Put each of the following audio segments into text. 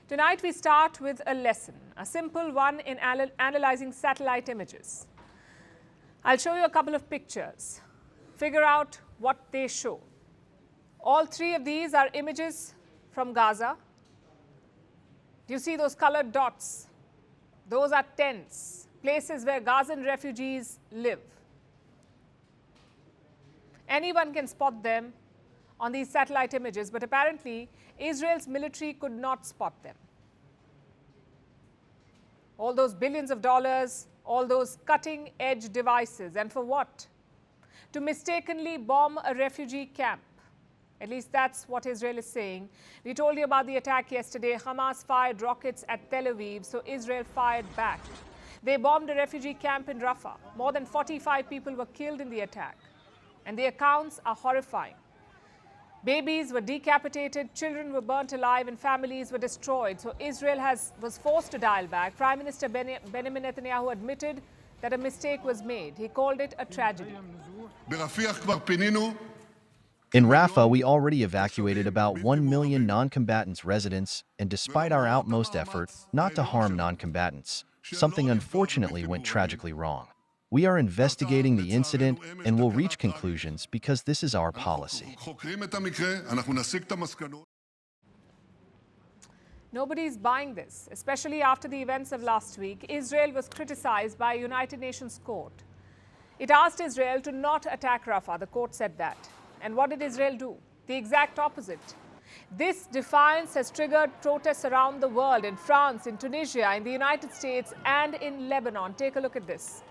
Tonight we start with a lesson, a simple one in analyzing satellite images. I'll show you a couple of pictures. Figure out what they show. All three of these are images from Gaza. Do you see those colored dots? Those are tents, places where Gazan refugees live. Anyone can spot them on these satellite images, but apparently Israel's military could not spot them. All those billions of dollars, all those cutting-edge devices, and for what? To mistakenly bomb a refugee camp. At least that's what Israel is saying. We told you about the attack yesterday. Hamas fired rockets at Tel Aviv, so Israel fired back. They bombed a refugee camp in Rafah. More than 45 people were killed in the attack. And the accounts are horrifying. Babies were decapitated, children were burnt alive, and families were destroyed. So Israel was forced to dial back. Prime Minister Benjamin Netanyahu admitted that a mistake was made. He called it a tragedy. In Rafah, we already evacuated about 1 million non-combatants residents, and despite our utmost effort not to harm non-combatants, something unfortunately went tragically wrong. We are investigating the incident and will reach conclusions because this is our policy. Nobody's buying this, especially after the events of last week. Israel was criticized by a United Nations court. It asked Israel to not attack Rafah. The court said that. And what did Israel do? The exact opposite. This defiance has triggered protests around the world, in France, in Tunisia, in the United States, and in Lebanon. Take a look at this.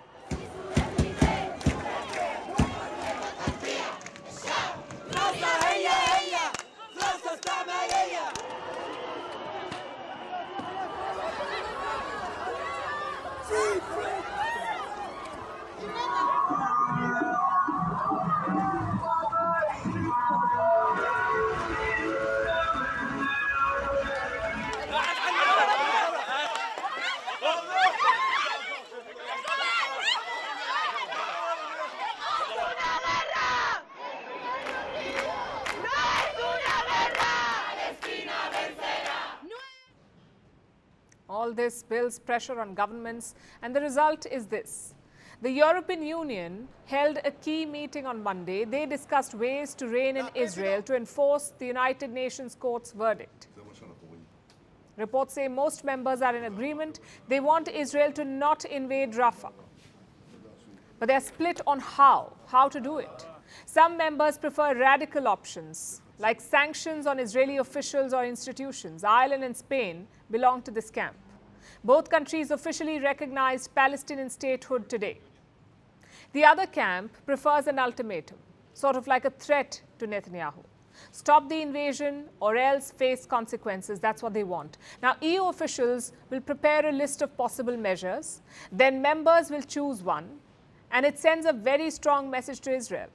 All this builds pressure on governments, and the result is this. The European Union held a key meeting on Monday. They discussed ways to rein in Israel to enforce the United Nations Court's verdict. Reports say most members are in agreement. They want Israel to not invade Rafah. But they're split on how to do it. Some members prefer radical options, like sanctions on Israeli officials or institutions. Ireland and Spain belong to this camp. Both countries officially recognized Palestinian statehood today. The other camp prefers an ultimatum, sort of like a threat to Netanyahu. Stop the invasion or else face consequences. That's what they want. Now, EU officials will prepare a list of possible measures. Then members will choose one, and it sends a very strong message to Israel.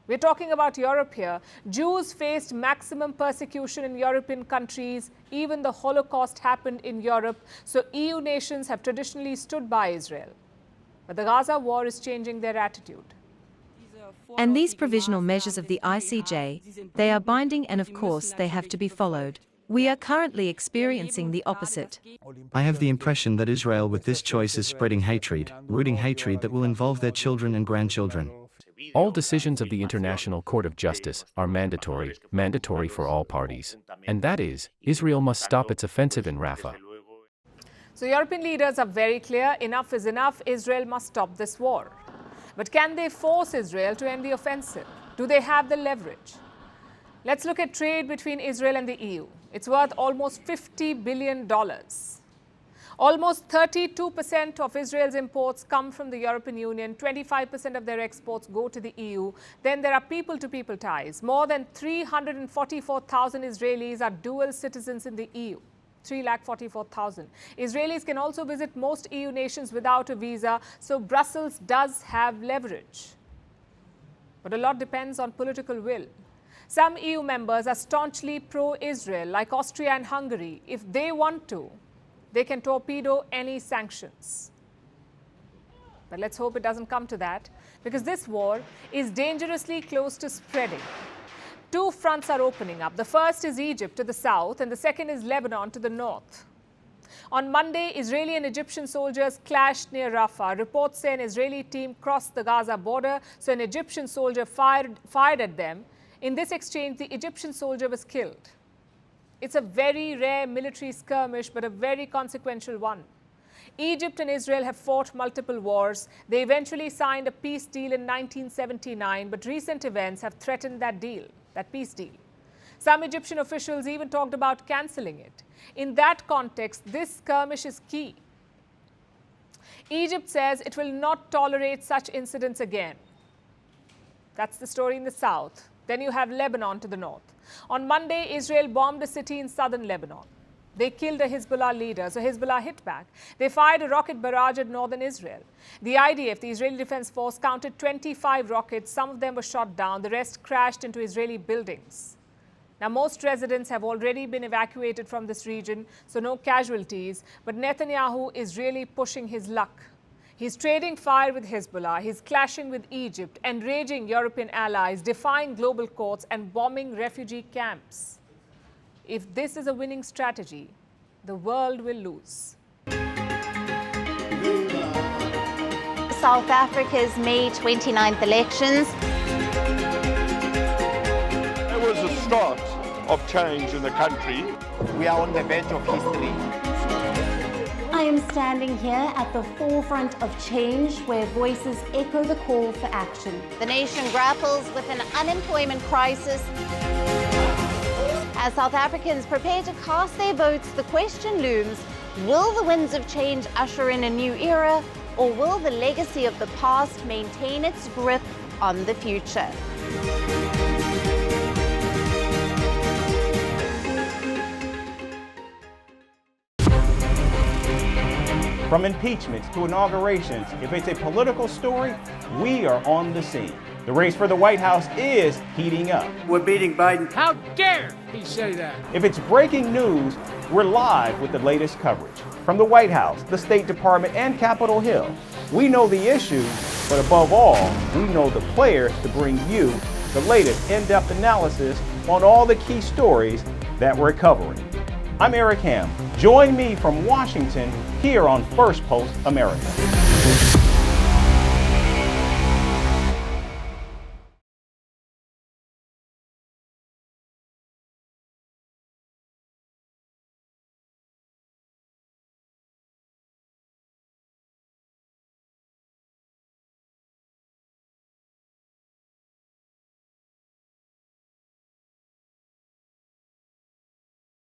We're talking about Europe here. Jews faced maximum persecution in European countries. Even the Holocaust happened in Europe. So EU nations have traditionally stood by Israel. But the Gaza war is changing their attitude. And these provisional measures of the ICJ, they are binding and of course they have to be followed. We are currently experiencing the opposite. I have the impression that Israel with this choice is spreading hatred, rooting hatred that will involve their children and grandchildren. All decisions of the International Court of Justice are mandatory for all parties. And that is, Israel must stop its offensive in Rafah. So European leaders are very clear, enough is enough, Israel must stop this war. But can they force Israel to end the offensive? Do they have the leverage? Let's look at trade between Israel and the EU. It's worth almost $50 billion. Almost 32% of Israel's imports come from the European Union. 25% of their exports go to the EU. Then there are people-to-people ties. More than 344,000 Israelis are dual citizens in the EU. 344,000. Israelis can also visit most EU nations without a visa, so Brussels does have leverage. But a lot depends on political will. Some EU members are staunchly pro-Israel, like Austria and Hungary. If they want to, they can torpedo any sanctions. But let's hope it doesn't come to that, because this war is dangerously close to spreading. Two fronts are opening up. The first is Egypt to the south, and the second is Lebanon to the north. On Monday, Israeli and Egyptian soldiers clashed near Rafah. Reports say an Israeli team crossed the Gaza border, so an Egyptian soldier fired at them. In this exchange, the Egyptian soldier was killed. It's a very rare military skirmish, but a very consequential one. Egypt and Israel have fought multiple wars. They eventually signed a peace deal in 1979, but recent events have threatened that peace deal. Some Egyptian officials even talked about cancelling it. In that context, this skirmish is key. Egypt says it will not tolerate such incidents again. That's the story in the south. Then you have Lebanon to the north. On Monday, Israel bombed a city in southern Lebanon. They killed a Hezbollah leader, so Hezbollah hit back. They fired a rocket barrage at northern Israel. The IDF, the Israeli Defense Force, counted 25 rockets. Some of them were shot down. The rest crashed into Israeli buildings. Now, most residents have already been evacuated from this region, so no casualties. But Netanyahu is really pushing his luck. He's trading fire with Hezbollah, he's clashing with Egypt, enraging European allies, defying global courts, and bombing refugee camps. If this is a winning strategy, the world will lose. South Africa's May 29th elections. It was the start of change in the country. We are on the verge of history. I am standing here at the forefront of change, where voices echo the call for action. The nation grapples with an unemployment crisis. As South Africans prepare to cast their votes, the question looms: will the winds of change usher in a new era, or will the legacy of the past maintain its grip on the future? From impeachments to inaugurations, if it's a political story, we are on the scene. The race for the White House is heating up. We're beating Biden. How dare he say that? If it's breaking news, we're live with the latest coverage. From the White House, the State Department, and Capitol Hill, we know the issues, but above all, we know the players to bring you the latest in-depth analysis on all the key stories that we're covering. I'm Eric Ham. Join me from Washington here on Firstpost America.